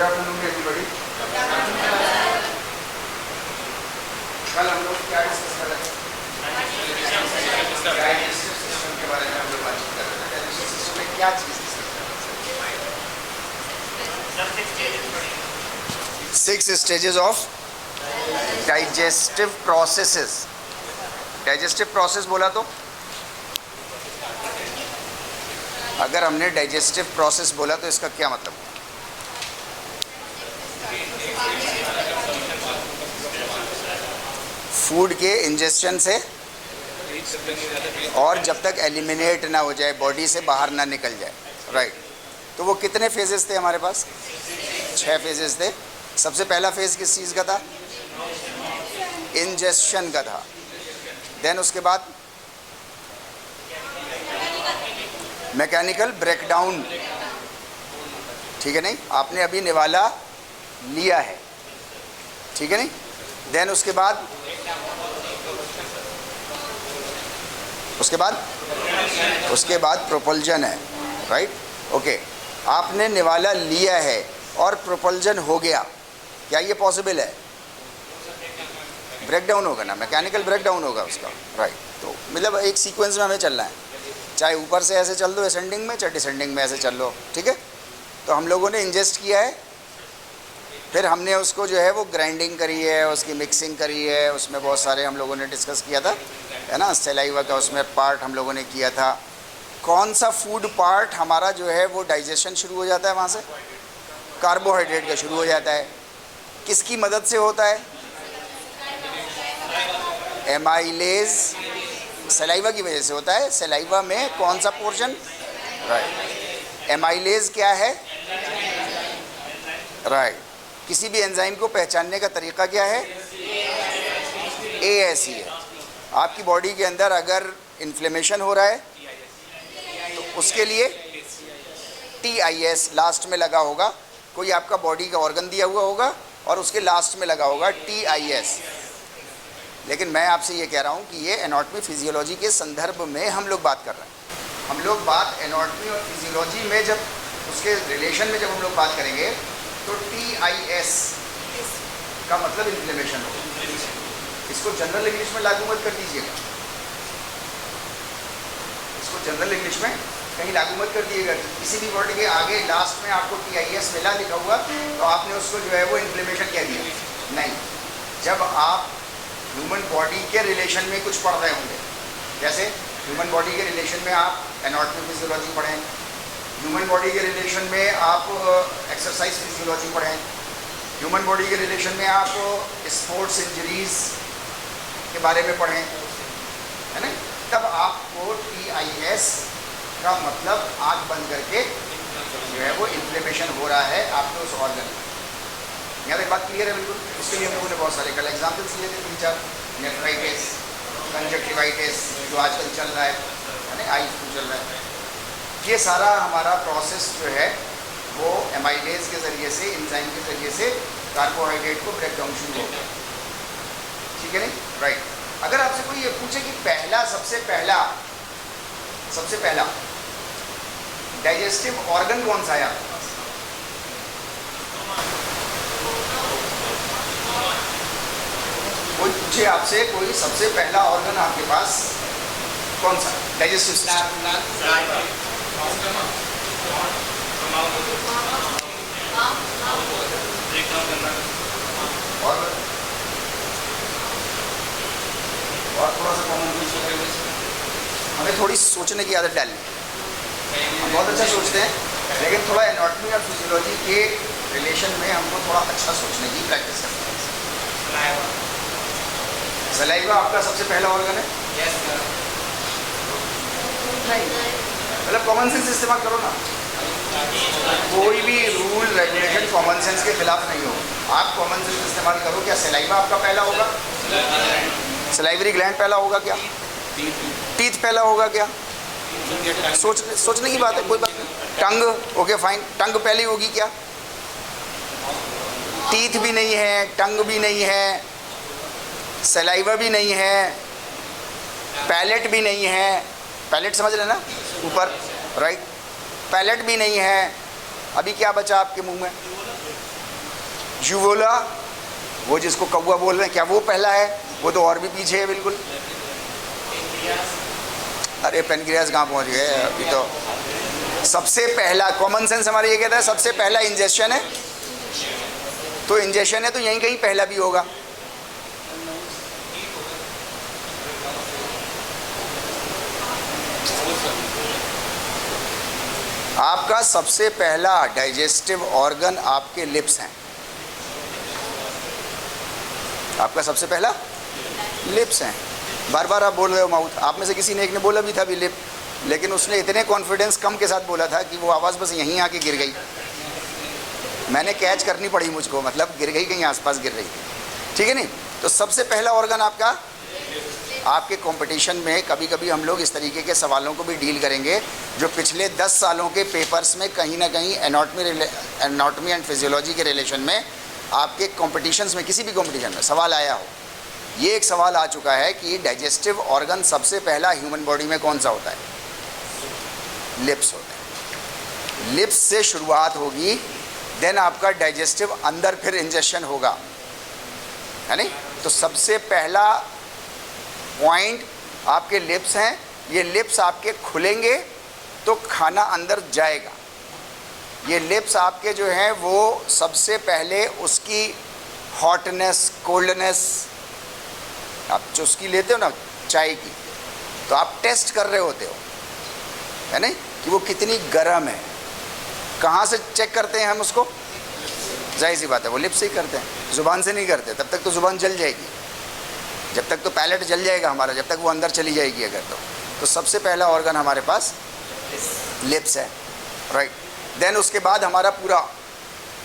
Afternoon everybody. कल हम लोग क्या डिस्कस कर रहे थे? डाइजेस्टिव सिस्टम के बारे में हम लोग बातचीत कर रहे थे। डाइजेस्टिव सिस्टम में क्या चीज़ डिस्कस कर रहे थे? 6 stages of digestive processes. Digestive process बोला तो अगर हमने डाइजेस्टिव प्रोसेस बोला तो इसका क्या मतलब? फूड के इंजेस्शन से और जब तक एलिमिनेट ना हो जाए, बॉडी से बाहर ना निकल जाए, राइट। तो वो कितने फेजेस थे हमारे पास? 6 फेजेस थे। सबसे पहला फेज किस चीज़ का था? इंजेस्शन का था। देन उसके बाद मैकेनिकल ब्रेकडाउन, ठीक है नहीं? आपने अभी निवाला लिया है, ठीक है नहीं? देन उसके बाद प्रोपल्जन है, राइट। ओके, आपने निवाला लिया है और प्रोपल्जन हो गया, क्या ये पॉसिबल है? ब्रेकडाउन होगा ना, मैकेनिकल ब्रेकडाउन होगा उसका, राइट। तो मतलब एक सीक्वेंस में हमें चलना है, चाहे ऊपर से ऐसे चल दो असेंडिंग में, चाहे डिसेंडिंग में ऐसे चल लो, ठीक है। तो हम लोगों ने इंजेस्ट किया है, फिर हमने उसको जो है वो ग्राइंडिंग करी है, उसकी मिक्सिंग करी है, उसमें बहुत सारे हम लोगों ने डिस्कस किया था, है ना। सलाइवा का उसमें पार्ट हम लोगों ने किया था। कौन सा फूड पार्ट हमारा जो है वो डाइजेशन शुरू हो जाता है वहाँ से? कार्बोहाइड्रेट का शुरू हो जाता है। किसकी मदद से होता है? एमाइलेज, सलाइवा की वजह से होता है। सलाइवा में कौन सा पोर्शन? राइट। एमाइलेज क्या है? राइट। किसी भी एंजाइम को पहचानने का तरीका क्या है? ASE है। आपकी बॉडी के अंदर अगर इन्फ्लेमेशन हो रहा है तो उसके लिए TIS लास्ट में लगा होगा। कोई आपका बॉडी का ऑर्गन दिया हुआ होगा और उसके लास्ट में लगा होगा TIS। लेकिन मैं आपसे ये कह रहा हूँ कि ये एनाटॉमी फिजियोलॉजी के संदर्भ में हम लोग बात कर रहे हैं। हम लोग बात एनाटॉमी और फिजियोलॉजी में जब उसके रिलेशन में जब हम लोग बात करेंगे तो TIS का मतलब इन्फ्लेमेशन होगा। इसको जनरल इंग्लिश में लागू मत कर दीजिएगा, इसको जनरल इंग्लिश में कहीं लागू मत कर दिएगा। किसी भी वर्ड के आगे लास्ट में आपको TIS मिला लिखा हुआ तो आपने उसको जो है वो इन्फ्लेमेशन कह दिया, नहीं। जब आप ह्यूमन बॉडी के रिलेशन में कुछ पढ़ रहे होंगे, जैसे ह्यूमन बॉडी के रिलेशन में आप एनाटॉमी फिजियोलॉजी पढ़ें, ह्यूमन बॉडी के रिलेशन में आप एक्सरसाइज फिजियोलॉजी पढ़ें, ह्यूमन बॉडी के रिलेशन में आप स्पोर्ट्स इंजरीज के बारे में पढ़ें, है ना। तब आपको TIS का मतलब आँख बंद करके जो है वो इन्फ्लेमेशन हो रहा है आपके उस ऑर्गन में। यहाँ तक बात क्लियर है बिल्कुल। उसके लिए हम लोगों ने बहुत सारे कल एग्जाम्पल्स लिए थे, 3-4। नेफ्राइटिस, कंजक्टिवाइटिस जो आजकल चल रहा है ना, आई फ्लू चल रहा है। ये सारा हमारा प्रोसेस जो है वो एमाइलेज के ज़रिए से, एंजाइम के ज़रिए से कार्बोहाइड्रेट को ब्रेक डाउन शुरू होगा, ठीक है नहीं? राइट। अगर आपसे कोई ये पूछे कि सबसे पहला डाइजेस्टिव ऑर्गन कौन सा है आपके पास? कोई पूछे आपसे कोई सबसे पहला ऑर्गन आपके पास कौन सा डाइजेस्टिव सिस्टम? और थोड़ा सा कॉमन, हमें थोड़ी सोचने की आदत डालनी है। हम बहुत अच्छा सोचते हैं, लेकिन थोड़ा एनाटॉमी और फिजियोलॉजी के रिलेशन में हमको थोड़ा अच्छा सोचने की प्रैक्टिस करनी है। सलाइवा आपका सबसे पहला ऑर्गन है? Yes sir. नहीं, मतलब कॉमन सेंस इस्तेमाल करो ना। कोई भी रूल रेगुलेशन कॉमन सेंस के खिलाफ नहीं हो। आप कॉमन सेंस इस्तेमाल करो। क्या सलाइवा आपका पहला होगा? सलाइवरी ग्लैंड पहला होगा क्या? टीथ पहला होगा क्या? सोचने की बात है, कोई बात नहीं। टंग, ओके फाइन, टंग पहली होगी क्या? टीथ भी नहीं है, टंग भी नहीं है, सलाइवा भी नहीं है, पैलेट भी नहीं है। पैलेट समझ लेना, ऊपर, राइट। पैलेट भी नहीं है। अभी क्या बचा आपके मुंह में? यूवोला, वो जिसको कौवा बोल रहे हैं, क्या वो पहला है? वो तो और भी पीछे है बिल्कुल। अरे पेनक्रियास कहाँ पहुँच गए अभी तो। सबसे पहला कॉमन सेंस हमारा ये कहता है सबसे पहला इंजेक्शन है, तो इंजेक्शन है तो यहीं कहीं पहला भी होगा। आपका सबसे पहला डाइजेस्टिव ऑर्गन आपके लिप्स हैं। आपका सबसे पहला लिप्स हैं। बार बार आप बोल रहे हो माउथ। आप में से किसी ने एक ने बोला भी था भी लिप, लेकिन उसने इतने कॉन्फिडेंस कम के साथ बोला था कि वो आवाज़ बस यहीं आके गिर गई। मैंने कैच करनी पड़ी मुझको, मतलब गिर गई, कहीं आसपास गिर रही थी। ठीक है नहीं? तो सबसे पहला ऑर्गन आपका। आपके कंपटीशन में कभी कभी हम लोग इस तरीके के सवालों को भी डील करेंगे जो पिछले 10 सालों के पेपर्स में कहीं ना कहीं एनाटॉमी एंड फिजियोलॉजी के रिलेशन में आपके कॉम्पिटिशन्स में, किसी भी कॉम्पिटिशन में सवाल आया हो। ये एक सवाल आ चुका है कि डाइजेस्टिव ऑर्गन सबसे पहला ह्यूमन बॉडी में कौन सा होता है? लिप्स होता है। लिप्स से शुरुआत होगी, देन आपका डाइजेस्टिव अंदर फिर इंजेक्शन होगा, है नहीं? तो सबसे पहला पॉइंट आपके लिप्स हैं। ये लिप्स आपके खुलेंगे तो खाना अंदर जाएगा। ये लिप्स आपके जो हैं वो सबसे पहले उसकी हॉटनेस, कोल्डनेस, आप चुस्की लेते हो ना चाय की, तो आप टेस्ट कर रहे होते हो, है नहीं, कि वो कितनी गर्म है। कहाँ से चेक करते हैं हम उसको? जाहिर सी बात है वो लिप्स से ही करते हैं, ज़ुबान से नहीं करते। तब तक तो ज़ुबान जल जाएगी, जब तक तो पैलेट जल जाएगा हमारा, जब तक वो अंदर चली जाएगी अगर तो सबसे पहला ऑर्गन हमारे पास लिप्स है, राइट। देन उसके बाद हमारा पूरा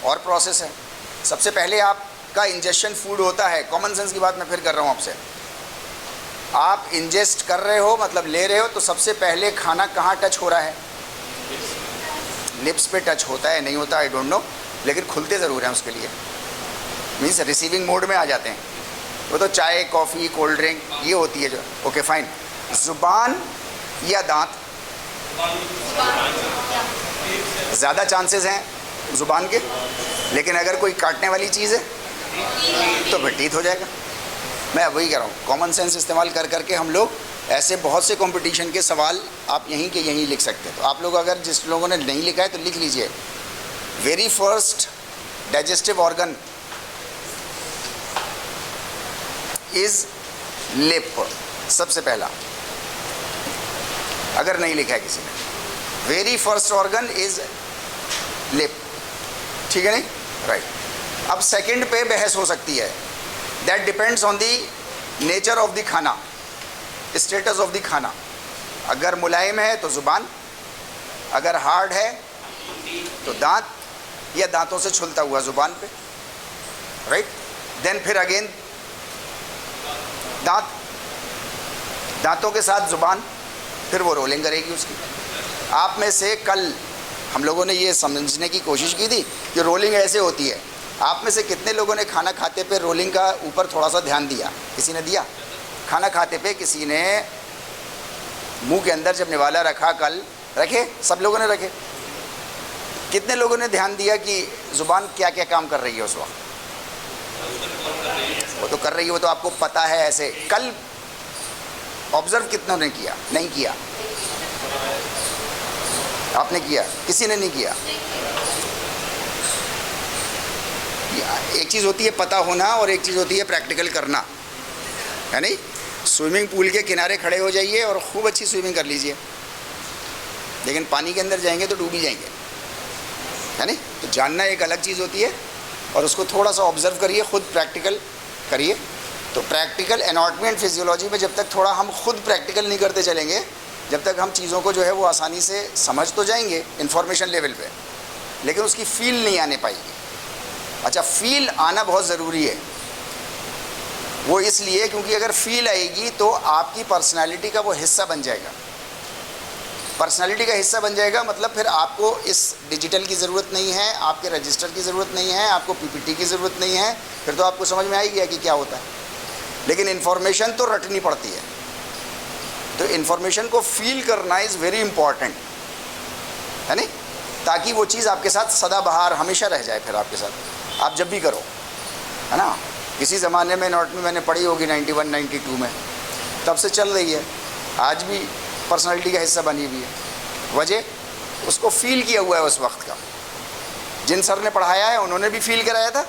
और प्रोसेस है। सबसे पहले आपका इंजेक्शन फूड होता है। कॉमन सेंस की बात मैं फिर कर रहा हूँ आपसे। आप इंजेस्ट कर रहे हो मतलब ले रहे हो, तो सबसे पहले खाना कहाँ टच हो रहा है? लिप्स पे टच होता है, नहीं होता आई डोंट नो, लेकिन खुलते ज़रूर हैं उसके लिए। मीन्स रिसीविंग मोड में आ जाते हैं वो। तो चाय, कॉफ़ी, कोल्ड ड्रिंक ये होती है जो। Okay fine. ज़ुबान या दांत? ज़्यादा चांसेस हैं ज़ुबान के, लेकिन अगर कोई काटने वाली चीज़ है तो फिर टीथ हो जाएगा। मैं वही कह रहा हूँ, कॉमन सेंस इस्तेमाल कर करके हम लोग ऐसे बहुत से कंपटीशन के सवाल आप यहीं के यहीं लिख सकते हैं। तो आप लोग अगर जिस लोगों ने नहीं लिखा है तो लिख लीजिए। Very first digestive organ is lip. सबसे पहला, अगर नहीं लिखा है किसी ने, very first organ is lip. ठीक है नहीं? राइट। अब सेकंड पे बहस हो सकती है। That depends on the nature of the खाना, स्टेटस ऑफ द खाना। अगर मुलायम है तो ज़ुबान, अगर हार्ड है तो दांत, या दांतों से छुलता हुआ ज़ुबान पे, राइट। देन फिर अगेन दांत, दांतों के साथ ज़ुबान, फिर वो रोलिंग करेगी उसकी। आप में से कल हम लोगों ने ये समझने की कोशिश की थी कि रोलिंग ऐसे होती है। आप में से कितने लोगों ने खाना खाते पे रोलिंग का ऊपर थोड़ा सा ध्यान दिया? किसी ने दिया? खाना खाते पे किसी ने मुंह के अंदर जब निवाला रखा, कल रखे, सब लोगों ने रखे, कितने लोगों ने ध्यान दिया कि ज़ुबान क्या क्या काम कर रही है उस वक्त? वो तो कर रही है, वो तो आपको पता है ऐसे। कल ऑब्जर्व कितनों ने किया? नहीं किया। आपने किया? किसी ने नहीं किया। एक चीज़ होती है पता होना और एक चीज़ होती है प्रैक्टिकल करना, है नहीं? स्विमिंग पूल के किनारे खड़े हो जाइए और खूब अच्छी स्विमिंग कर लीजिए, लेकिन पानी के अंदर जाएंगे तो डूब ही जाएंगे, है नहीं? तो जानना एक अलग चीज़ होती है और उसको थोड़ा सा ऑब्जर्व करिए, खुद प्रैक्टिकल करिए। तो प्रैक्टिकल एनाटॉमी एंड फिजियोलॉजी में जब तक थोड़ा हम खुद प्रैक्टिकल नहीं करते चलेंगे, जब तक हम चीज़ों को जो है वो आसानी से समझ तो जाएंगे इन्फॉर्मेशन लेवल पे, लेकिन उसकी फील नहीं आने पाएगी। अच्छा, फील आना बहुत ज़रूरी है। वो इसलिए क्योंकि अगर फील आएगी तो आपकी पर्सनालिटी का वो हिस्सा बन जाएगा। पर्सनालिटी का हिस्सा बन जाएगा मतलब फिर आपको इस डिजिटल की ज़रूरत नहीं है, आपके रजिस्टर की ज़रूरत नहीं है, आपको पीपीटी की ज़रूरत नहीं है, फिर तो आपको समझ में आ ही गया कि क्या होता है। लेकिन इन्फॉर्मेशन तो रटनी पड़ती है, तो इन्फॉर्मेशन को फील करना इज़ वेरी इंपॉर्टेंट, है नहीं? ताकि वो चीज़ आपके साथ सदाबहार हमेशा रह जाए फिर आपके साथ। आप जब भी करो, है ना। किसी ज़माने में एनाटॉमी मैंने पढ़ी होगी 91 92 में, तब से चल रही है, आज भी पर्सनालिटी का हिस्सा बनी हुई है। वजह उसको फील किया हुआ है उस वक्त का, जिन सर ने पढ़ाया है उन्होंने भी फील कराया था,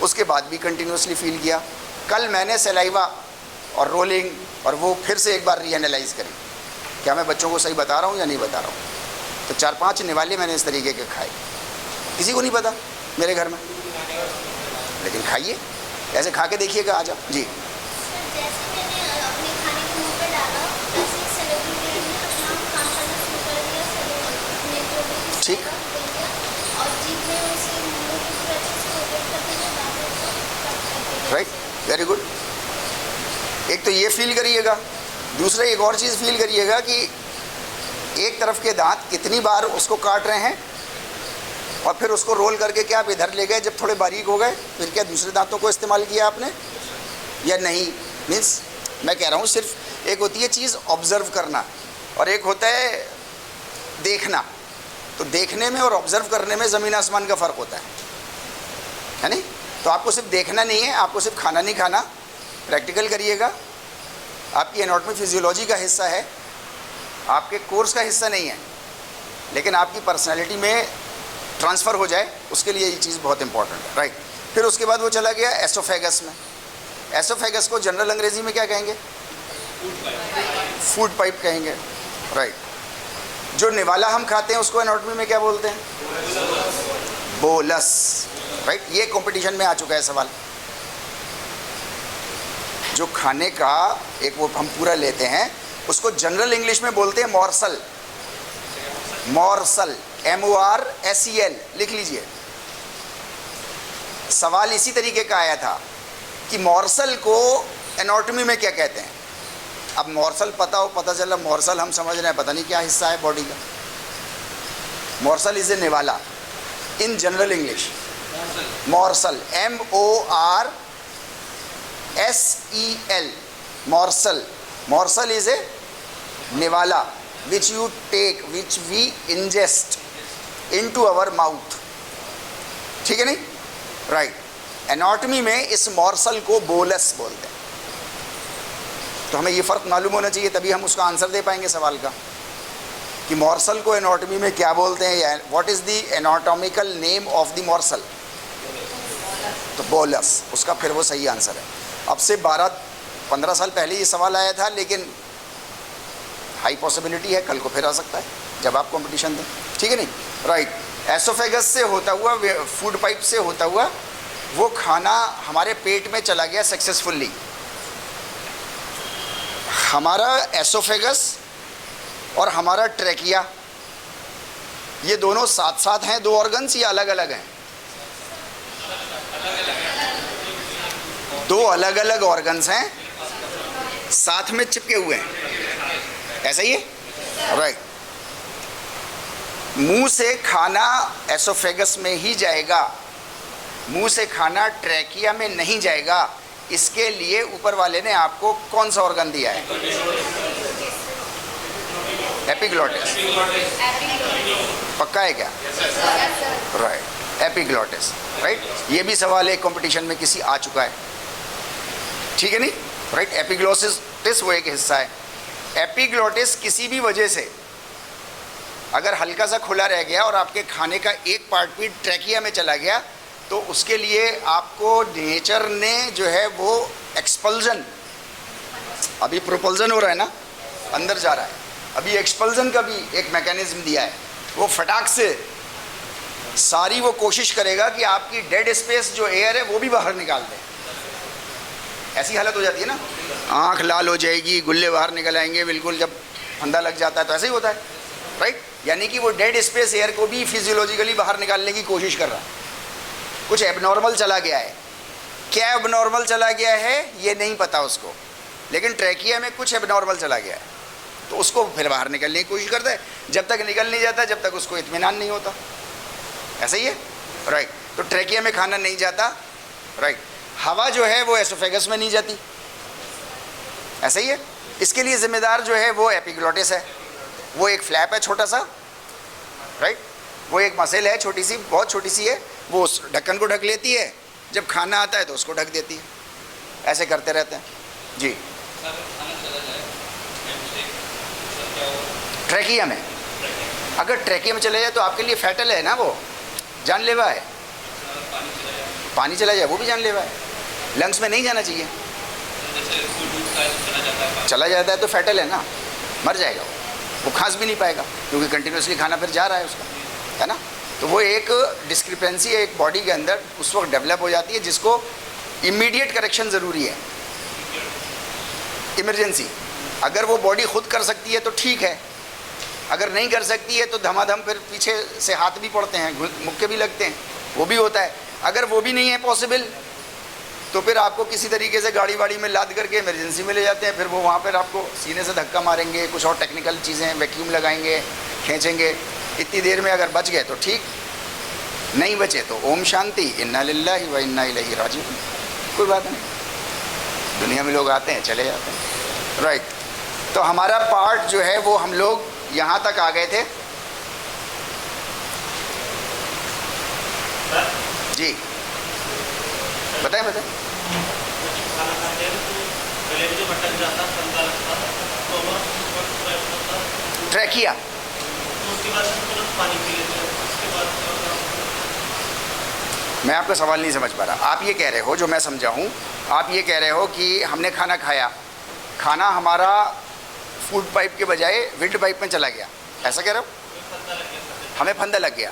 उसके बाद भी कंटिन्यूसली फील किया। कल मैंने सलाइवा और रोलिंग और वो फिर से एक बार रीएनालाइज करी, क्या मैं बच्चों को सही बता रहा हूँ या नहीं बता रहा हूँ। तो 4-5 निवाले मैंने इस तरीके के खाए, किसी को नहीं पता मेरे घर में, लेकिन खाइए, ऐसे खा के देखिएगा। आ जाओ जी। ठीक, राइट, वेरी गुड। एक तो ये फील करिएगा, दूसरा एक और चीज़ फील करिएगा कि एक तरफ के दांत कितनी बार उसको काट रहे हैं, और फिर उसको रोल करके क्या आप इधर ले गए जब थोड़े बारीक हो गए, फिर क्या दूसरे दांतों को इस्तेमाल किया आपने या नहीं। मीन्स मैं कह रहा हूँ सिर्फ एक होती है चीज़ ऑब्ज़र्व करना और एक होता है देखना। तो देखने में और ऑब्ज़र्व करने में ज़मीन आसमान का फ़र्क होता है नहीं। तो आपको सिर्फ देखना नहीं है, आपको सिर्फ खाना नहीं खाना, प्रैक्टिकल करिएगा। आपकी एनाटॉमी फिजियोलॉजी का हिस्सा है, आपके कोर्स का हिस्सा नहीं है, लेकिन आपकी पर्सनैलिटी में ट्रांसफ़र हो जाए उसके लिए ये चीज़ बहुत इंपॉर्टेंट है, राइट। फिर उसके बाद वो चला गया एसोफेगस में। एसोफेगस को जनरल अंग्रेजी में क्या कहेंगे? फूड पाइप कहेंगे, राइट। जो निवाला हम खाते हैं उसको एनाटॉमी में क्या बोलते हैं? Bolus, right. ये कंपटीशन में आ चुका है सवाल। जो खाने का एक वो हम पूरा लेते हैं उसको जनरल इंग्लिश में बोलते हैं मॉर्सल। मॉर्सल, MORSEL लिख लीजिए। सवाल इसी तरीके का आया था कि मॉर्सल को एनाटॉमी में क्या कहते हैं। अब मॉर्सल पता हो, पता चला मॉर्सल हम समझ रहे हैं पता नहीं क्या हिस्सा है बॉडी का। मॉर्सल इज ए निवाला in general English. Morsel, MORSEL, morsel. Morsel is a निवाला which you take, which we ingest into our mouth, ठीक है नहीं, राइट। एनाटॉमी में इस मॉर्सल को बोलस बोलते हैं। तो हमें ये फ़र्क मालूम होना चाहिए, तभी हम उसका आंसर दे पाएंगे सवाल का कि मॉर्सल को एनाटॉमी में क्या बोलते हैं, या what is the anatomical name of the morsel. तो बोलस उसका फिर वो सही आंसर है। अब से 12-15 साल पहले ये सवाल आया था, लेकिन हाई पॉसिबिलिटी है कल को फिर आ सकता है जब आप कंपटीशन दें, ठीक है नहीं, राइट। एसोफेगस से होता हुआ, फूड पाइप से होता हुआ वो खाना हमारे पेट में चला गया सक्सेसफुली। हमारा एसोफेगस और हमारा ट्रैकिया ये दोनों साथ साथ हैं, दो ऑर्गन्स या अलग अलग हैं? दो अलग अलग ऑर्गन्स हैं, साथ में चिपके हुए हैं, ऐसा ही है, राइट। मुंह से खाना एसोफेगस में ही जाएगा, मुंह से खाना ट्रैकिया में नहीं जाएगा। इसके लिए ऊपर वाले ने आपको कौन सा ऑर्गन दिया है? एपिग्लॉटिस। पक्का है क्या? Right, epiglottis, right. ये भी सवाल एक कंपटीशन में किसी आ चुका है, ठीक है नहीं, राइट। एपिग्लॉटिस वो एक हिस्सा है। एपिग्लॉटिस किसी भी वजह से अगर हल्का सा खुला रह गया और आपके खाने का एक पार्ट भी ट्रैकिया में चला गया, तो उसके लिए आपको नेचर ने जो है वो एक्सपल्जन, अभी प्रोपल्जन हो रहा है ना, अंदर जा रहा है, अभी एक्सपल्जन का भी एक मैकेनिज्म दिया है। वो फटाक से सारी वो कोशिश करेगा कि आपकी डेड स्पेस जो एयर है वो भी बाहर निकाल दे। ऐसी हालत हो जाती है ना, आँख लाल हो जाएगी, गुल्ले बाहर निकल आएंगे बिल्कुल, जब फंदा लग जाता है तो ऐसे ही होता है, राइट। यानी कि वो डेड स्पेस एयर को भी फिजियोलॉजिकली बाहर निकालने की कोशिश कर रहा है। कुछ एबनॉर्मल चला गया है, क्या एबनॉर्मल चला गया है ये नहीं पता उसको, लेकिन ट्रैकिया में कुछ एबनॉर्मल चला गया है, तो उसको फिर बाहर निकलने की कोशिश करता है। जब तक निकल नहीं जाता, जब तक उसको इत्मीनान नहीं होता, ऐसा ही है, राइट। तो ट्रैकिया में खाना नहीं जाता, राइट। हवा जो है वो एसोफेगस में नहीं जाती, ऐसा ही है। इसके लिए जिम्मेदार जो है वो एपिग्लॉटिस है। वो एक फ्लैप है छोटा सा, राइट। वो एक मसल है छोटी सी, बहुत छोटी सी है, वो उस ढक्कन को ढक लेती है, जब खाना आता है तो उसको ढक देती है। ऐसे करते रहते हैं जी। ट्रैकिया में, अगर ट्रैकिया में चले जाए तो आपके लिए फैटल है ना, वो जानलेवा है। पानी चला जाए वो भी जानलेवा है, लंग्स में नहीं जाना चाहिए। चला जाता है तो फैटल है ना, मर जाएगा वो खांस भी नहीं पाएगा क्योंकि कंटिन्यूसली खाना फिर जा रहा है उसका, है ना। तो वो एक डिस्क्रिपेंसी एक बॉडी के अंदर उस वक्त डेवलप हो जाती है जिसको इमीडिएट करेक्शन ज़रूरी है, इमरजेंसी। अगर वो बॉडी खुद कर सकती है तो ठीक है, अगर नहीं कर सकती है तो धमाधम फिर पीछे से हाथ भी पड़ते हैं, मुक्के भी लगते हैं, वो भी होता है। अगर वो भी नहीं है पॉसिबल तो फिर आपको किसी तरीके से गाड़ी वाड़ी में लाद करके इमरजेंसी में ले जाते हैं, फिर वो वहाँ पर आपको सीने से धक्का मारेंगे, कुछ और टेक्निकल चीज़ें, वैक्यूम लगाएंगे, खींचेंगे। इतनी देर में अगर बच गए तो ठीक, नहीं बचे तो ओम शांति, इन्ना लिल्लाहि व इन्ना इलैहि राजिऊन, कोई बात नहीं। दुनिया में लोग आते हैं चले जाते हैं, राइट। तो हमारा पार्ट जो है वो हम लोग यहाँ तक आ गए थे जी। बताएं बताएं। ट्रैकिया, मैं आपका सवाल नहीं समझ पा रहा। आप ये कह रहे हो, जो मैं समझा हूँ, आप ये कह रहे हो कि हमने खाना खाया, खाना हमारा फूड पाइप के बजाय विंड पाइप में चला गया, ऐसा कह रहे हो? हमें फंदा लग गया,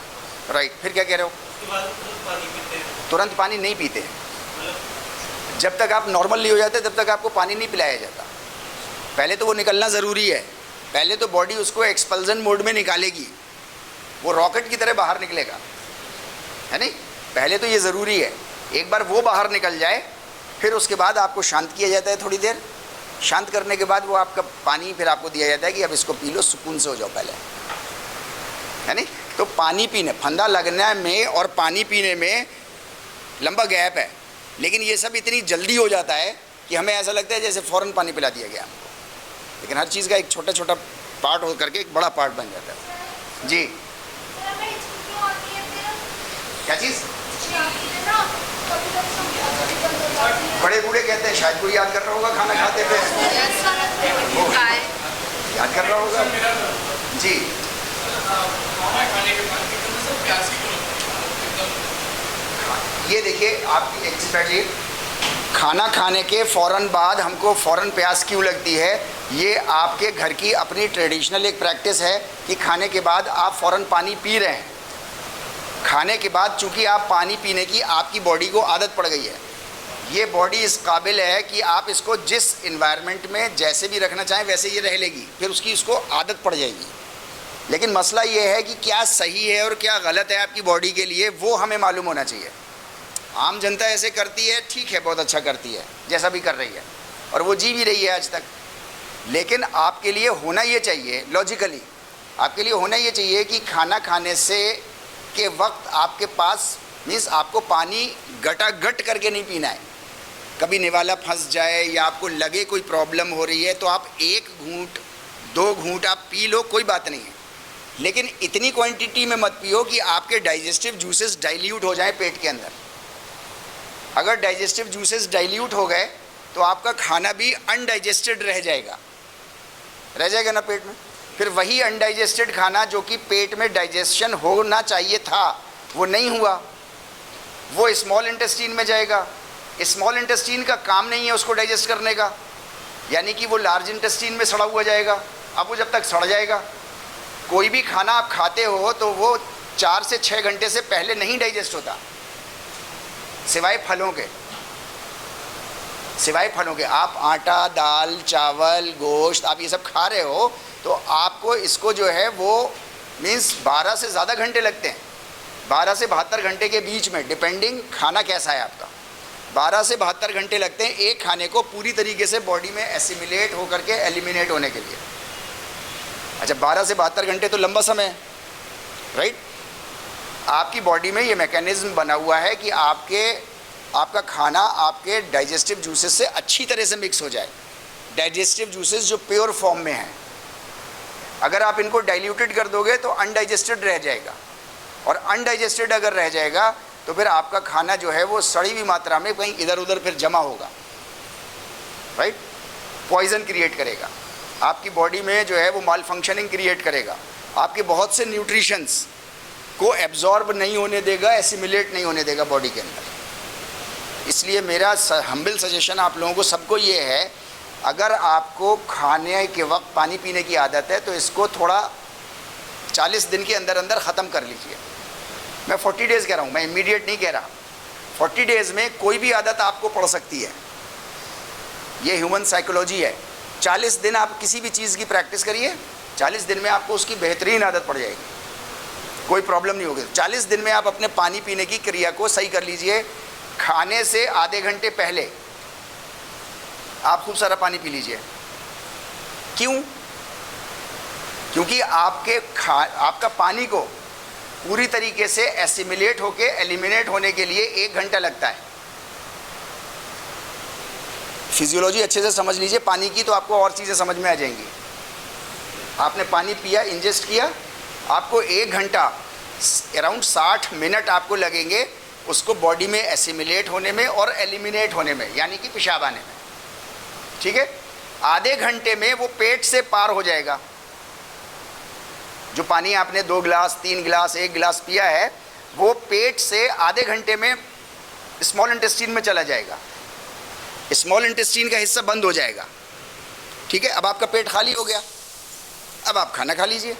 राइट। फिर क्या कह रहे हो? तुरंत पानी नहीं पीते। जब तक आप नॉर्मल नहीं हो जाते तब तक आपको पानी नहीं पिलाया जाता। पहले तो वो निकलना ज़रूरी है, पहले तो बॉडी उसको एक्सपल्जन मोड में निकालेगी, वो रॉकेट की तरह बाहर निकलेगा, है नहीं। पहले तो ये ज़रूरी है, एक बार वो बाहर निकल जाए फिर उसके बाद आपको शांत किया जाता है थोड़ी देर। शांत करने के बाद वो आपका पानी फिर आपको दिया जाता है कि अब इसको पी लो, सुकून से हो जाओ पहले, है नहीं। तो पानी पीने, फंदा लगने में और पानी पीने में लंबा गैप है, लेकिन ये सब इतनी जल्दी हो जाता है कि हमें ऐसा लगता है जैसे फ़ौरन पानी पिला दिया गया हमको, लेकिन हर चीज़ का एक छोटा छोटा पार्ट हो करके एक बड़ा पार्ट बन जाता है जी। क्या चीज़? बड़े बूढ़े कहते हैं, शायद कोई याद कर रहा होगा खाना खाते पे, याद कर रहा होगा जी। ये देखिए आप एक चीज़ बैठिए, खाना खाने के फ़ौरन बाद हमको फ़ौरन प्यास क्यों लगती है? ये आपके घर की अपनी ट्रेडिशनल एक प्रैक्टिस है कि खाने के बाद आप फ़ौरन पानी पी रहे हैं। खाने के बाद चूँकि आप पानी पीने की आपकी बॉडी को आदत पड़ गई है, ये बॉडी इस काबिल है कि आप इसको जिस इन्वायरमेंट में जैसे भी रखना चाहें वैसे ये रह लेगी, फिर उसकी इसको आदत पड़ जाएगी। लेकिन मसला ये है कि क्या सही है और क्या गलत है आपकी बॉडी के लिए, वो हमें मालूम होना चाहिए। आम जनता ऐसे करती है, ठीक है, बहुत अच्छा करती है, जैसा भी कर रही है, और वो जी भी रही है आज तक। लेकिन आपके लिए होना ये चाहिए, लॉजिकली आपके लिए होना ये चाहिए कि खाना खाने से के वक्त आपके पास मीन्स आपको पानी गटागट करके नहीं पीना है। कभी निवाला फंस जाए या आपको लगे कोई प्रॉब्लम हो रही है तो आप 1 घूंट 2 घूंट आप पी लो, कोई बात नहीं है, लेकिन इतनी क्वांटिटी में मत पियो कि आपके डाइजेस्टिव जूसेस डाइल्यूट हो जाए पेट के अंदर। अगर डाइजेस्टिव जूसेस डाइल्यूट हो गए तो आपका खाना भी अनडाइजेस्टेड रह जाएगा ना पेट में। फिर वही अनडाइजेस्टेड खाना जो कि पेट में डाइजेशन होना चाहिए था वो नहीं हुआ, वो स्मॉल इंटेस्टीन में जाएगा। स्मॉल इंटेस्टीन का काम नहीं है उसको डाइजेस्ट करने का, यानी कि वो लार्ज इंटेस्टीन में सड़ा हुआ जाएगा। अब वो जब तक सड़ जाएगा, कोई भी खाना आप खाते हो तो वो 4 से 6 घंटे से पहले नहीं डाइजेस्ट होता, सिवाय फलों के। आप आटा, दाल, चावल, गोश्त आप ये सब खा रहे हो तो आपको इसको जो है वो मीन्स 12 से ज़्यादा घंटे लगते हैं, 12 से 72 घंटे के बीच में, डिपेंडिंग खाना कैसा है आपका। 12 से 72 घंटे लगते हैं एक खाने को पूरी तरीके से बॉडी में एसिमिलेट होकर के एलिमिनेट होने के लिए। अच्छा, 12 से 72 घंटे तो लंबा समय है, राइट। आपकी बॉडी में ये मैकेनिज्म बना हुआ है कि आपका खाना आपके डाइजेस्टिव जूसेस से अच्छी तरह से मिक्स हो जाए। डाइजेस्टिव जूसेस जो प्योर फॉर्म में हैं, अगर आप इनको डाइल्यूटेड कर दोगे तो अनडाइजेस्टेड रह जाएगा, और अनडाइजेस्टेड अगर रह जाएगा तो फिर आपका खाना जो है वो सड़ी हुई मात्रा में कहीं इधर उधर फिर जमा होगा, राइट, पॉइजन क्रिएट करेगा, आपकी बॉडी में जो है वो माल फंक्शनिंग क्रिएट करेगा, आपके बहुत से न्यूट्रिशंस को एब्जॉर्ब नहीं होने देगा, एसिमिलेट नहीं होने देगा बॉडी के अंदर। इसलिए मेरा हम्बल सजेशन आप लोगों को सबको ये है, अगर आपको खाने के वक्त पानी पीने की आदत है तो इसको थोड़ा 40 दिन के अंदर अंदर ख़त्म कर लीजिए। मैं 40 डेज़ कह रहा हूँ, मैं इमीडिएट नहीं कह रहा। 40 डेज़ में कोई भी आदत आपको पड़ सकती है, ये ह्यूमन साइकोलॉजी है। 40 दिन आप किसी भी चीज़ की प्रैक्टिस करिए, 40 दिन में आपको उसकी बेहतरीन आदत पड़ जाएगी, कोई प्रॉब्लम नहीं होगी। 40 दिन में आप अपने पानी पीने की क्रिया को सही कर लीजिए। खाने से आधे घंटे पहले आप खूब सारा पानी पी लीजिए। क्यों? क्योंकि आपका पानी को पूरी तरीके से एसिमिलेट होके एलिमिनेट होने के लिए 1 घंटा लगता है। फिजियोलॉजी अच्छे से समझ लीजिए पानी की, तो आपको और चीज़ें समझ में आ जाएंगी। आपने पानी पिया, इंजेस्ट किया, आपको 1 घंटा अराउंड 60 मिनट आपको लगेंगे उसको बॉडी में एसिमिलेट होने में और एलिमिनेट होने में, यानी कि पेशाब आने में, ठीक है। आधे घंटे में वो पेट से पार हो जाएगा। जो पानी आपने 2 गिलास, 3 गिलास, 1 गिलास पिया है, वो पेट से आधे घंटे में स्मॉल इंटेस्टाइन में चला जाएगा, स्मॉल इंटेस्टाइन का हिस्सा बंद हो जाएगा, ठीक है। अब आपका पेट खाली हो गया, अब आप खाना खा लीजिए।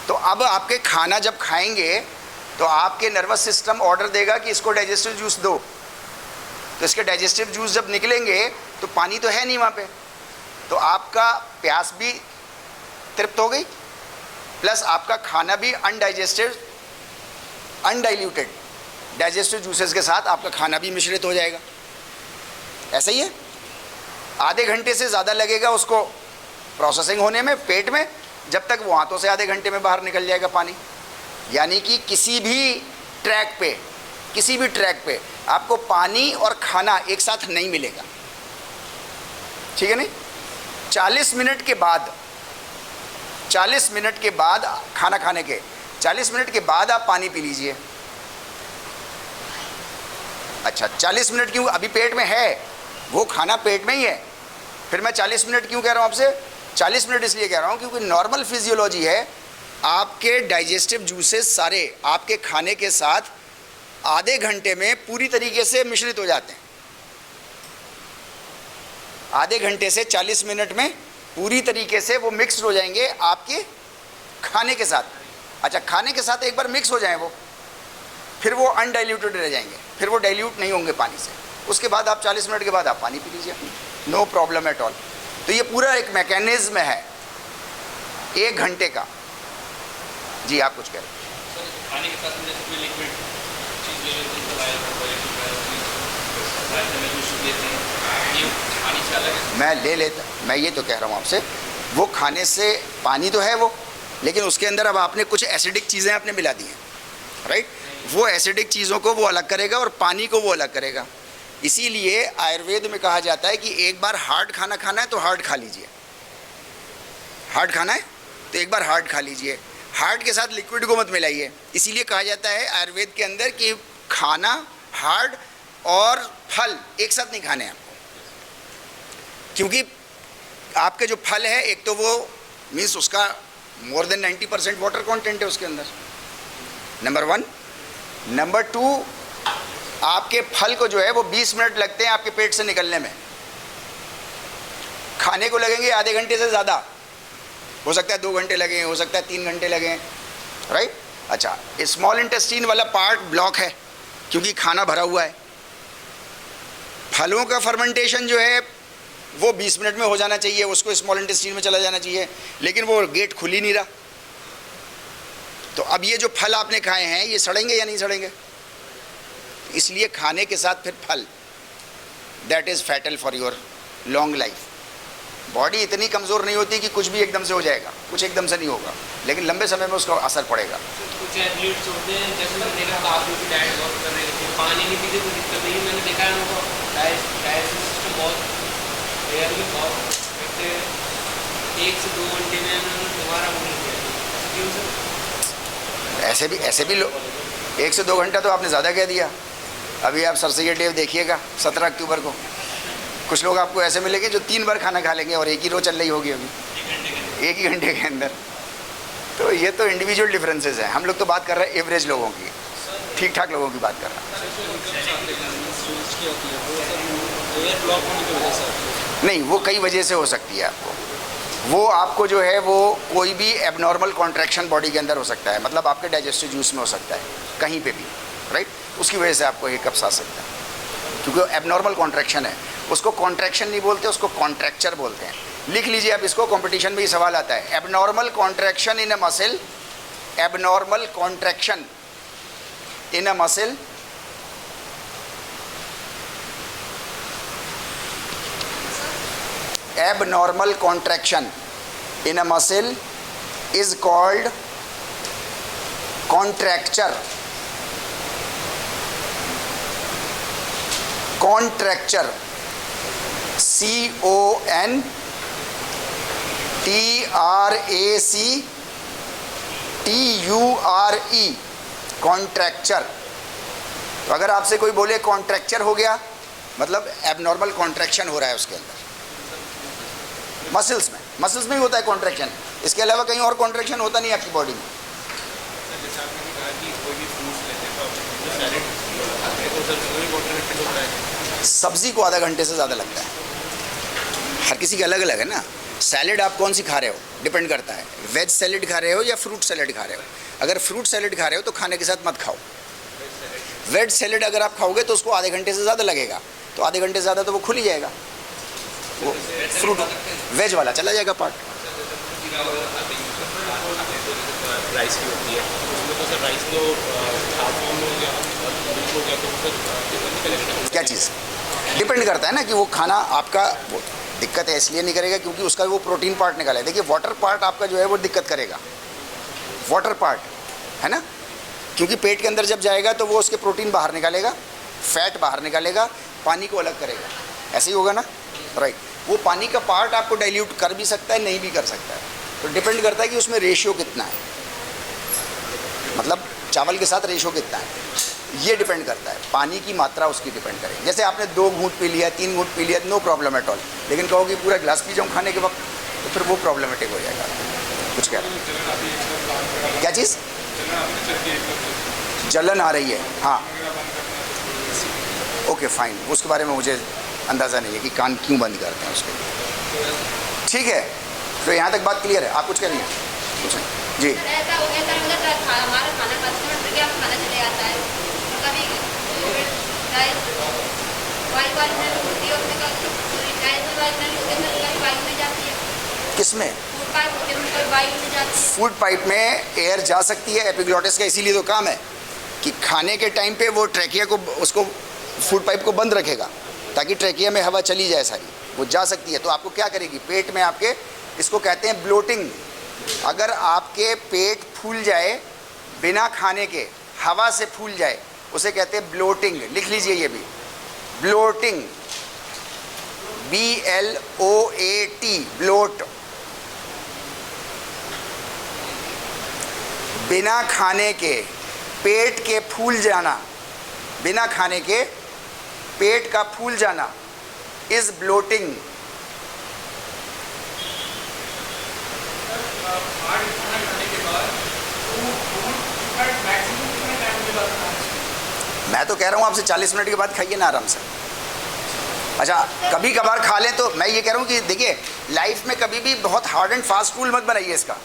तो अब आपके खाना जब खाएंगे तो आपके नर्वस सिस्टम ऑर्डर देगा कि इसको डाइजेस्टिव जूस दो, तो इसके डाइजेस्टिव जूस जब निकलेंगे तो पानी तो है नहीं वहाँ पे, तो आपका प्यास भी तृप्त हो गई, प्लस आपका खाना भी अनडाइजेस्टेड, अनडाइल्यूटेड डाइजेस्टिव जूसेस के साथ आपका खाना भी मिश्रित हो जाएगा। ऐसा ही है, आधे घंटे से ज़्यादा लगेगा उसको प्रोसेसिंग होने में पेट में, जब तक वो हाथों से आधे घंटे में बाहर निकल जाएगा पानी। यानी कि किसी भी ट्रैक पे आपको पानी और खाना एक साथ नहीं मिलेगा, ठीक है नहीं। 40 मिनट के बाद खाना खाने के 40 मिनट के बाद आप पानी पी लीजिए। अच्छा, 40 मिनट क्यों? अभी पेट में है, वो खाना पेट में ही है, फिर मैं 40 मिनट क्यों कह रहा हूँ आपसे? 40 मिनट इसलिए कह रहा हूँ क्योंकि नॉर्मल फिजियोलॉजी है, आपके डाइजेस्टिव जूसेस सारे आपके खाने के साथ आधे घंटे में पूरी तरीके से मिश्रित हो जाते हैं। आधे घंटे से 40 मिनट में पूरी तरीके से वो मिक्स हो जाएंगे आपके खाने के साथ। अच्छा, खाने के साथ एक बार मिक्स हो जाए वो, फिर वो अनडाइल्यूटेड रह जाएंगे, फिर वो डाइल्यूट नहीं होंगे पानी से। उसके बाद आप 40 मिनट के बाद आप पानी पी लीजिए, नो प्रॉब्लम एट ऑल। तो ये पूरा एक मैकेनिज्म है 1 घंटे का। जी, आप कुछ कह रहे हैं? पानी के साथ जैसे कोई लिक्विड चीज़ ले लेते हैं, मैं ये तो कह रहा हूँ आपसे, वो खाने से पानी तो है वो, लेकिन उसके अंदर अब आपने कुछ एसिडिक चीज़ें आपने मिला दी हैं, राइट। वो एसिडिक चीज़ों को वो अलग करेगा और पानी को वो अलग करेगा। इसीलिए आयुर्वेद में कहा जाता है कि एक बार हार्ड खाना खाना है तो हार्ड खा लीजिए, हार्ड खाना है तो एक बार हार्ड खा लीजिए, हार्ड के साथ लिक्विड को मत मिलाइए। इसीलिए कहा जाता है आयुर्वेद के अंदर कि खाना, हार्ड और फल एक साथ नहीं खाने हैं आपको, क्योंकि आपके जो फल है, एक तो वो मीन्स उसका मोर देन 90% वाटर कंटेंट है उसके अंदर, नंबर 1। नंबर 2, आपके फल को जो है वो 20 मिनट लगते हैं आपके पेट से निकलने में, खाने को लगेंगे आधे घंटे से ज़्यादा, हो सकता है 2 घंटे लगे, हो सकता है 3 घंटे लगे, राइट। अच्छा, स्मॉल इंटेस्टाइन वाला पार्ट ब्लॉक है क्योंकि खाना भरा हुआ है। फलों का फर्मेंटेशन जो है वो 20 मिनट में हो जाना चाहिए, उसको स्मॉल इंटेस्टाइन में चला जाना चाहिए, लेकिन वो गेट खुल ही नहीं रहा। तो अब ये जो फल आपने खाए हैं ये सड़ेंगे या नहीं सड़ेंगे? इसलिए खाने के साथ फिर फल, that is fatal for your long life. Body इतनी कमज़ोर नहीं होती कि कुछ भी एकदम से हो जाएगा, कुछ एकदम से नहीं होगा, लेकिन लंबे समय में उसका असर पड़ेगा। कुछ एथलीट्स होते हैं, जैसे मैंने देखा काफ़ी की डाइट बहुत कर रहे थे, पानी नहीं पीते तो दिक्कत नहीं, मैंने देखा है उनको डाइजेस्टिव सिस्टम बहुत रेयर में बहुत 1 से 2 घंटे में दोबारा वो नहीं किया। ऐसे भी 1 से 2 घंटा तो आपने ज़्यादा कह दिया। अभी आप सर सैयद डे देखिएगा 17 अक्टूबर को, कुछ लोग आपको ऐसे मिलेंगे जो 3 बार खाना खा लेंगे और एक ही रो चल रही होगी अभी 1 ही घंटे के अंदर। तो ये तो इंडिविजुअल डिफरेंसेस हैं, हम लोग तो बात कर रहे हैं एवरेज लोगों की, ठीक ठाक लोगों की बात कर रहे हैं। नहीं, वो कई वजह से हो सकती है आपको, वो आपको जो है वो कोई भी एबनॉर्मल कॉन्ट्रैक्शन बॉडी के अंदर हो सकता है, मतलब आपके डाइजेस्टिव जूस में हो सकता है कहीं पे भी, राइट, उसकी वजह से आपको हिकअप्स आ सकता है, क्योंकि एबनॉर्मल कॉन्ट्रैक्शन है। उसको कॉन्ट्रैक्शन नहीं बोलते, उसको कॉन्ट्रैक्चर बोलते हैं। लिख लीजिए आप इसको, कंपटीशन में ही सवाल आता है। Abnormal contraction in a muscle, abnormal contraction in a muscle abnormal contraction in a muscle is called contracture. Contracture, CONTRACTURE, contracture। तो अगर आपसे कोई बोले कॉन्ट्रैक्चर हो गया, मतलब एबनॉर्मल कॉन्ट्रैक्शन हो रहा है उसके अंदर, मसल्स में ही होता है कॉन्ट्रैक्शन, इसके अलावा कहीं और कॉन्ट्रैक्शन होता नहीं आपकी बॉडी में। सब्जी को आधा घंटे से ज़्यादा लगता है, हर किसी का अलग अलग है ना। सैलेड आप कौन सी खा रहे हो, डिपेंड करता है, वेज सैलेड खा रहे हो या फ्रूट सैलेड खा रहे हो। अगर फ्रूट सैलेड खा रहे हो तो खाने के साथ मत खाओ। वेज सैलेड अगर आप खाओगे तो उसको आधे घंटे से ज़्यादा लगेगा, तो आधे घंटे से ज़्यादा तो वो खुल ही जाएगा, वो फ्रूट वेज वाला चला जाएगा पार्ट। राइस की होती है उसमें तो सर राइस तो क्या चीज़ डिपेंड करता है ना कि वो खाना आपका वो दिक्कत है इसलिए नहीं करेगा क्योंकि उसका वो प्रोटीन पार्ट निकाला है। देखिए वाटर पार्ट आपका जो है वो दिक्कत करेगा, वाटर पार्ट है ना, क्योंकि पेट के अंदर जब जाएगा तो वो उसके प्रोटीन बाहर निकालेगा, फैट बाहर निकालेगा, पानी को अलग करेगा, ऐसे ही होगा ना, राइट। वो पानी का पार्ट आपको डाइल्यूट कर भी सकता है, नहीं भी कर सकता है, तो डिपेंड करता है कि उसमें रेशियो कितना है, मतलब चावल के साथ रेशियो कितना है, ये डिपेंड करता है, पानी की मात्रा उसकी डिपेंड करेगी। जैसे आपने 2 घूंट पी लिया, 3 घूंट पी लिया, नो प्रॉब्लम एट ऑल, लेकिन कहो कि पूरा गिलास पी जाऊँ खाने के वक्त, तो फिर वो प्रॉब्लमेटिक हो जाएगा। कुछ कह रहे हैं, क्या चीज़ जलन आ रही है, हाँ ओके फाइन, उसके बारे में मुझे अंदाज़ा नहीं है कि कान क्यों बंद करते हैं उसके, ठीक है। तो यहाँ तक बात क्लियर है, आप कुछ कह रही हैं, कुछ नहीं जी। किसमें? फूड पाइप में एयर जा सकती है, एपिग्लॉटिस का इसीलिए तो काम है कि खाने के टाइम पे वो ट्रैकिया को, उसको फूड पाइप को बंद रखेगा ताकि ट्रैकिया में हवा चली जाए सारी, वो जा सकती है। तो आपको क्या करेगी, पेट में आपके, इसको कहते हैं ब्लोटिंग। अगर आपके पेट फूल जाए बिना खाने के, हवा से फूल जाए, उसे कहते हैं ब्लोटिंग। लिख लीजिए ये भी, ब्लोटिंग, BLOAT, ब्लोट। बिना खाने के पेट के फूल जाना, बिना खाने के पेट का फूल जाना इज ब्लोटिंग। मैं तो कह रहा हूँ आपसे 40 मिनट के बाद खाइए ना आराम से। अच्छा कभी कभार खा लें, तो मैं ये कह रहा हूँ कि देखिए लाइफ में कभी भी बहुत हार्ड एंड फास्ट रूल मत बनाइए इसका।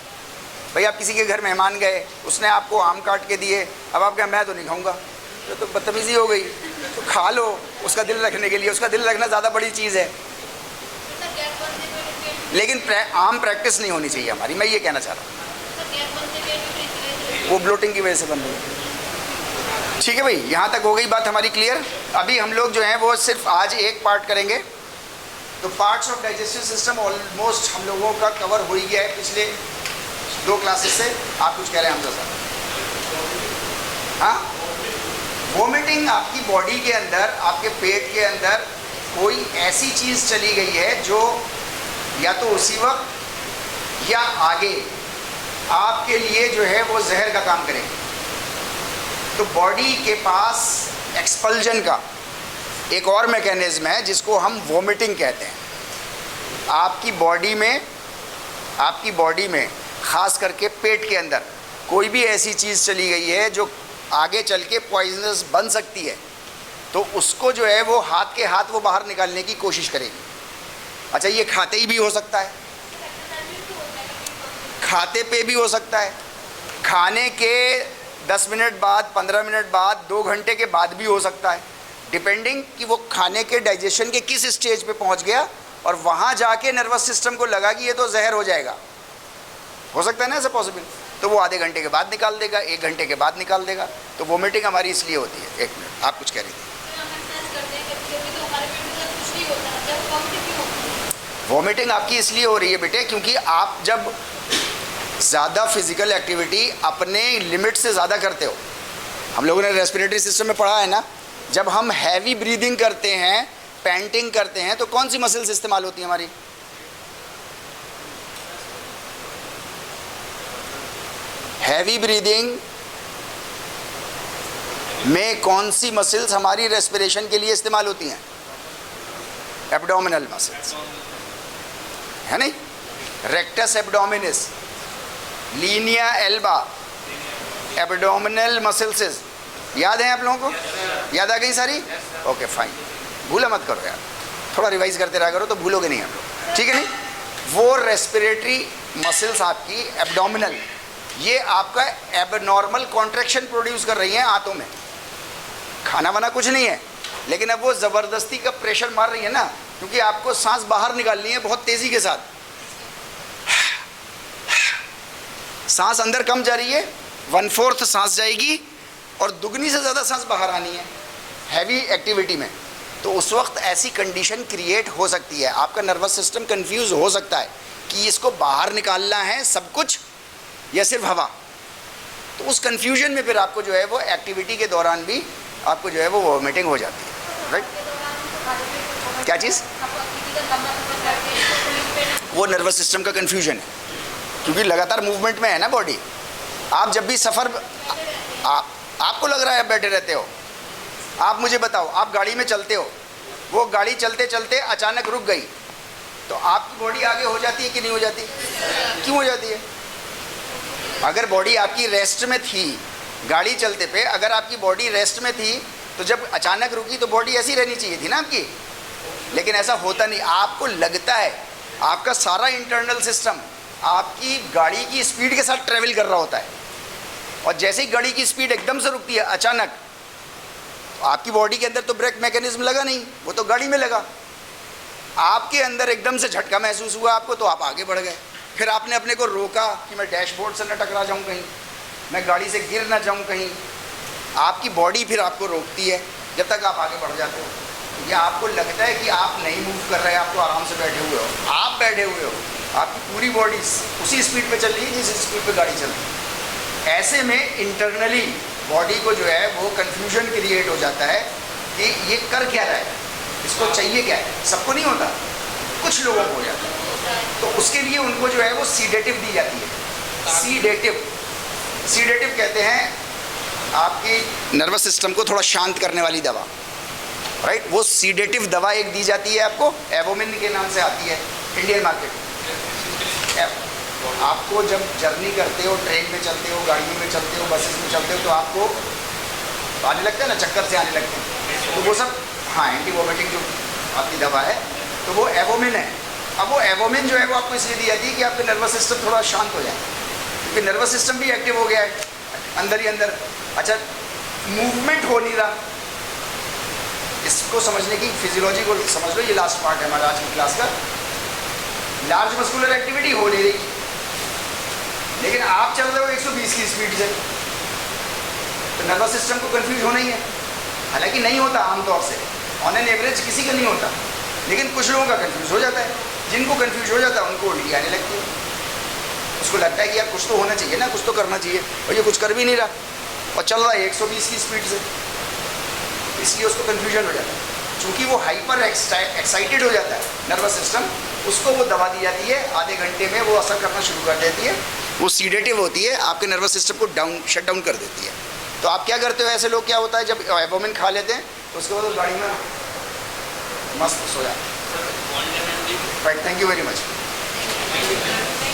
भाई आप किसी के घर मेहमान गए, उसने आपको आम काट के दिए, अब आप कहें मैं तो नहीं खाऊंगा, तो बदतमीजी हो गई। तो खा लो उसका दिल रखने के लिए, उसका दिल रखना ज़्यादा बड़ी चीज़ है, लेकिन आम प्रैक्टिस नहीं होनी चाहिए हमारी, मैं ये कहना चाह रहा हूँ। वो ब्लोटिंग की वजह से बन रही है। ठीक है भाई, यहाँ तक हो गई बात हमारी क्लियर। अभी हम लोग जो हैं वो सिर्फ आज एक पार्ट करेंगे, तो parts of digestive system almost हम लोगों का कवर हो ही गया है पिछले 2 क्लासेस से। आप कुछ कह रहे हैं हमसे सर? हाँ, वोमिटिंग आपकी बॉडी के अंदर, आपके पेट के अंदर कोई ऐसी चीज़ चली गई है जो या तो उसी वक्त या आगे आपके लिए जो है वो जहर का काम करेगी। तो बॉडी के पास एक्सपल्जन का एक और मैकेनिज्म है जिसको हम वोमिटिंग कहते हैं। आपकी बॉडी में ख़ास करके पेट के अंदर कोई भी ऐसी चीज़ चली गई है जो आगे चल के पॉइजनस बन सकती है, तो उसको जो है वो हाथ के हाथ वो बाहर निकालने की कोशिश करेगी। अच्छा, ये खाते ही भी हो सकता है, खाते पे भी हो सकता है, खाने के 10 मिनट बाद, 15 मिनट बाद, 2 घंटे के बाद भी हो सकता है, डिपेंडिंग कि वो खाने के डाइजेशन के किस स्टेज पे पहुंच गया और वहाँ जाके नर्वस सिस्टम को लगा कि ये तो जहर हो जाएगा। हो सकता है ना ऐसा पॉसिबल, तो वो आधे घंटे के बाद निकाल देगा, 1 घंटे के बाद निकाल देगा। तो वोमिटिंग हमारी इसलिए होती है। 1 मिनट, आप कुछ कह रही थी? वोमिटिंग आपकी इसलिए हो रही है बेटे क्योंकि आप जब ज़्यादा फिजिकल एक्टिविटी अपने लिमिट से ज़्यादा करते हो, हम लोगों ने रेस्पिरेटरी सिस्टम में पढ़ा है ना, जब हम हैवी ब्रीदिंग करते हैं, पैंटिंग करते हैं, तो कौन सी मसल्स इस्तेमाल होती हैं हमारी? हैवी ब्रीदिंग में कौन सी मसल्स हमारी रेस्पिरेशन के लिए इस्तेमाल होती हैं? एब्डोमिनल मसल्स, है नहीं? Rectus abdominis, Linnaea Elba, abdominal muscles याद हैं आप लोगों को? याद आ गई सारी? ओके फाइन, भूला मत करो यार, थोड़ा रिवाइज करते रहा करो तो भूलोगे नहीं आप लोग, ठीक है नहीं? वो रेस्पिरेटरी मसल्स आपकी एब्डोमिनल, ये आपका एबनॉर्मल कॉन्ट्रैक्शन प्रोड्यूस कर रही हैं आंतों में। खाना वाना कुछ नहीं है, लेकिन अब वो ज़बरदस्ती का प्रेशर मार रही है ना, क्योंकि आपको सांस बाहर निकालनी है बहुत तेज़ी के साथ। सांस अंदर कम जा रही है, 1/4 सांस जाएगी और दुगनी से ज़्यादा सांस बाहर आनी है हैवी एक्टिविटी में। तो उस वक्त ऐसी कंडीशन क्रिएट हो सकती है, आपका नर्वस सिस्टम कंफ्यूज हो सकता है कि इसको बाहर निकालना है सब कुछ या सिर्फ हवा। तो उस कंफ्यूजन में फिर आपको जो है वो एक्टिविटी के दौरान भी आपको जो है वो वोमिटिंग हो जाती है, राइट? क्या चीज़? वो नर्वस सिस्टम का कंफ्यूजन है, क्योंकि लगातार मूवमेंट में है ना बॉडी। आप जब भी सफ़र, आपको लग रहा है आप बैठे रहते हो, आप मुझे बताओ, आप गाड़ी में चलते हो, वो गाड़ी चलते चलते अचानक रुक गई, तो आपकी बॉडी आगे हो जाती है कि नहीं हो जाती? क्यों हो जाती है? अगर बॉडी आपकी रेस्ट में थी, गाड़ी चलते पे अगर आपकी बॉडी रेस्ट में थी, तो जब अचानक रुकी तो बॉडी ऐसी रहनी चाहिए थी ना आपकी, लेकिन ऐसा होता नहीं। आपको लगता है आपका सारा इंटरनल सिस्टम आपकी गाड़ी की स्पीड के साथ ट्रेवल कर रहा होता है, और जैसे ही गाड़ी की स्पीड एकदम से रुकती है अचानक, तो आपकी बॉडी के अंदर तो ब्रेक मैकेनिज्म लगा नहीं, वो तो गाड़ी में लगा। आपके अंदर एकदम से झटका महसूस हुआ आपको, तो आप आगे बढ़ गए। फिर आपने अपने को रोका कि मैं डैशबोर्ड से न टकरा जाऊं कहीं, मैं गाड़ी से गिर ना जाऊं कहीं। आपकी बॉडी फिर आपको रोकती है जब तक आप आगे बढ़ जाते हो। या आपको लगता है कि आप नहीं मूव कर रहे, आप तो आराम से बैठे हुए हो, आप बैठे हुए हो, आपकी पूरी बॉडी उसी स्पीड पे चल रही है जिस स्पीड पे गाड़ी चल रही है। ऐसे में इंटरनली बॉडी को जो है वो कन्फ्यूजन क्रिएट हो जाता है कि ये कर क्या रहा है, इसको चाहिए क्या है। सबको नहीं होता, कुछ लोगों को हो जाता है। तो उसके लिए उनको जो है वो सीडेटिव दी जाती है। सीडेटिव कहते हैं आपकी नर्वस सिस्टम को थोड़ा शांत करने वाली दवा, राइट? वो सीडेटिव दवा एक दी जाती है आपको, एवोमिन के नाम से आती है इंडियन मार्केट में। आपको जब जर्नी करते हो, ट्रेन में चलते हो, गाड़ियों में चलते हो, बसेस में चलते हो, तो आपको आने लगता है ना, चक्कर से आने लगते हैं, तो वो सब हाँ एंटी वोमिटिंग जो आपकी दवा है, तो वो एवोमिन है। अब वो एवोमिन जो है वो आपको इसलिए दी जाती है कि आपका नर्वस सिस्टम थोड़ा शांत हो जाए, क्योंकि नर्वस सिस्टम भी एक्टिव हो गया है अंदर ही अंदर। अच्छा, मूवमेंट हो नहीं रहा, इसको समझने की फिजियोलॉजी को समझ लो, ये लास्ट पार्ट है हमारा आज की क्लास का। लार्ज मस्कुलर एक्टिविटी हो नहीं रही, लेकिन आप चल रहे हो 120 की स्पीड से, तो नर्वस सिस्टम को कंफ्यूज होना ही है। हालांकि नहीं होता आमतौर से, ऑन एन एवरेज किसी का नहीं होता, लेकिन कुछ लोगों का कंफ्यूज हो जाता है। जिनको कंफ्यूज हो जाता है उनको उल्टी आने लगती है, उसको लगता है कि यार कुछ तो होना चाहिए ना, कुछ तो करना चाहिए, और ये कुछ कर भी नहीं रहा और चल रहा है 120 की स्पीड से, इसलिए उसको कन्फ्यूजन हो जाता है। चूँकि वो हाइपर एक्साइटेड हो जाता है नर्वस सिस्टम, उसको वो दवा दी जाती है, आधे घंटे में वो असर करना शुरू कर देती है। वो सीडेटिव होती है, आपके नर्वस सिस्टम को शट डाउन कर देती है। तो आप क्या करते हो, ऐसे लोग क्या होता है जब एवोमिन खा लेते हैं तो उसके बाद वो गाड़ी में मस्त सो जाते हैं। Sir, 1 right, thank you very much. Level